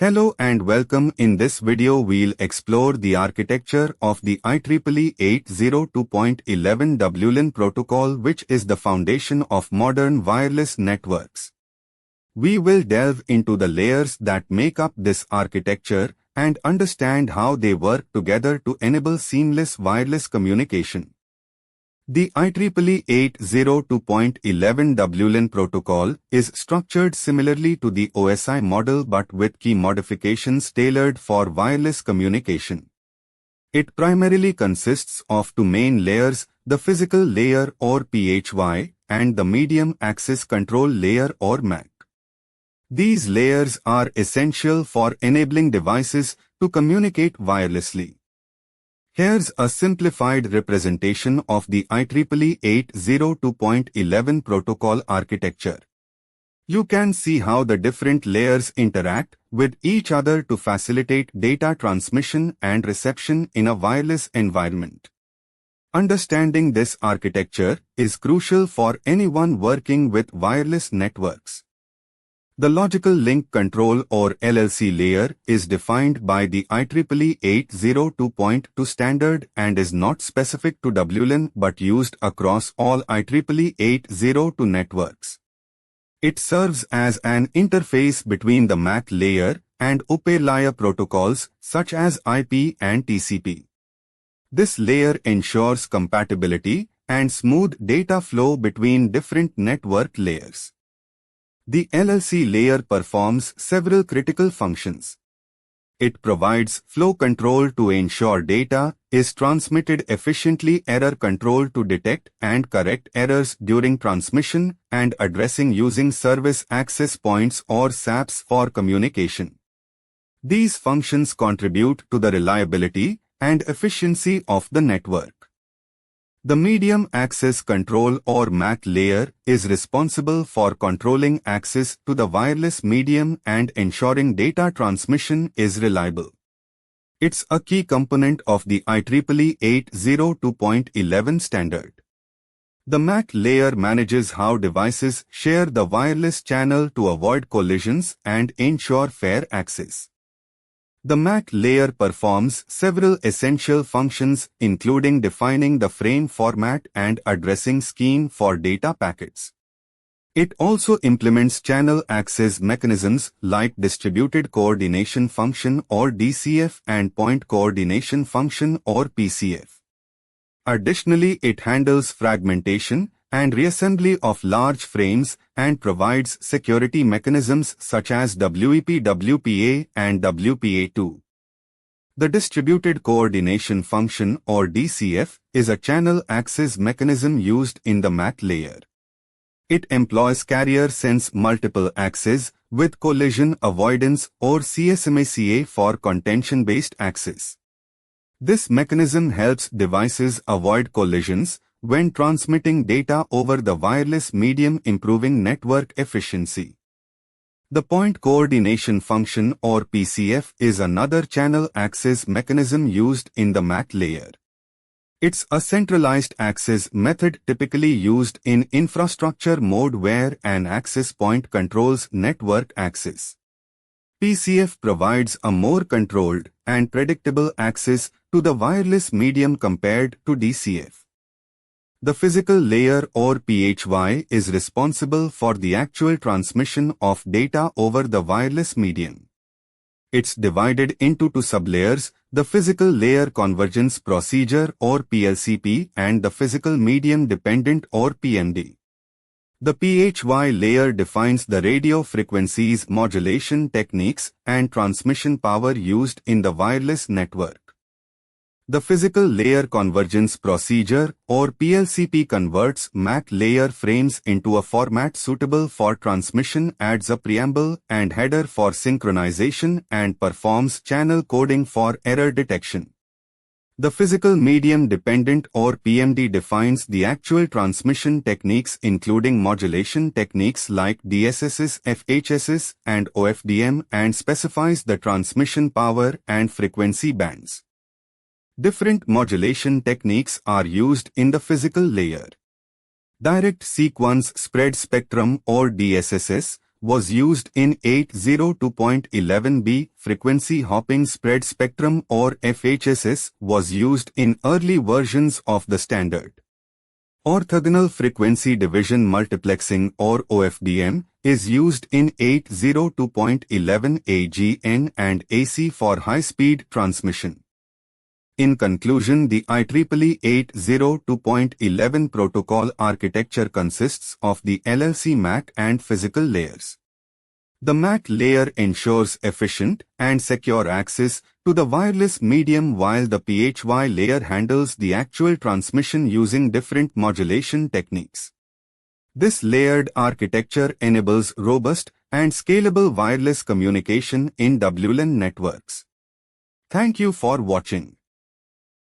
Hello and welcome. In this video we'll explore the architecture of the IEEE 802.11 WLAN protocol, which is the foundation of modern wireless networks. We will delve into the layers that make up this architecture and understand how they work together to enable seamless wireless communication. The IEEE 802.11 WLAN protocol is structured similarly to the OSI model but with key modifications tailored for wireless communication. It primarily consists of two main layers, the physical layer or PHY and the medium access control layer or MAC. These layers are essential for enabling devices to communicate wirelessly. Here's a simplified representation of the IEEE 802.11 protocol architecture. You can see how the different layers interact with each other to facilitate data transmission and reception in a wireless environment. Understanding this architecture is crucial for anyone working with wireless networks. The Logical Link Control or LLC layer is defined by the IEEE 802.2 standard and is not specific to WLAN but used across all IEEE 802 networks. It serves as an interface between the MAC layer and OP layer protocols such as IP and TCP. This layer ensures compatibility and smooth data flow between different network layers. The LLC layer performs several critical functions. It provides flow control to ensure data is transmitted efficiently, error control to detect and correct errors during transmission, and addressing using service access points or SAPs for communication. These functions contribute to the reliability and efficiency of the network. The Medium Access Control or MAC layer is responsible for controlling access to the wireless medium and ensuring data transmission is reliable. It's a key component of the IEEE 802.11 standard. The MAC layer manages how devices share the wireless channel to avoid collisions and ensure fair access. The MAC layer performs several essential functions including defining the frame format and addressing scheme for data packets. It also implements channel access mechanisms like Distributed Coordination Function or DCF and Point Coordination Function or PCF. Additionally, it handles fragmentation and reassembly of large frames and provides security mechanisms such as WEP, WPA and WPA2. The Distributed Coordination Function or DCF is a channel access mechanism used in the MAC layer. It employs carrier-sense multiple access with collision avoidance or CSMACA for contention-based access. This mechanism helps devices avoid collisions when transmitting data over the wireless medium, improving network efficiency. The Point Coordination Function or PCF is another channel access mechanism used in the MAC layer. It's a centralized access method typically used in infrastructure mode where an access point controls network access. PCF provides a more controlled and predictable access to the wireless medium compared to DCF. The physical layer or PHY is responsible for the actual transmission of data over the wireless medium. It's divided into two sublayers, the Physical Layer Convergence Procedure or PLCP and the Physical Medium Dependent or PMD. The PHY layer defines the radio frequencies, modulation techniques, and transmission power used in the wireless network. The Physical Layer Convergence Procedure or PLCP converts MAC layer frames into a format suitable for transmission, adds a preamble and header for synchronization, and performs channel coding for error detection. The Physical Medium Dependent or PMD defines the actual transmission techniques including modulation techniques like DSSS, FHSS, and OFDM and specifies the transmission power and frequency bands. Different modulation techniques are used in the physical layer. Direct Sequence Spread Spectrum or DSSS was used in 802.11b. Frequency hopping spread spectrum or FHSS was used in early versions of the standard. Orthogonal frequency division multiplexing or OFDM is used in 802.11 AGN and AC for high-speed transmission. In conclusion, the IEEE 802.11 protocol architecture consists of the LLC MAC and physical layers. The MAC layer ensures efficient and secure access to the wireless medium, while the PHY layer handles the actual transmission using different modulation techniques. This layered architecture enables robust and scalable wireless communication in WLAN networks. Thank you for watching.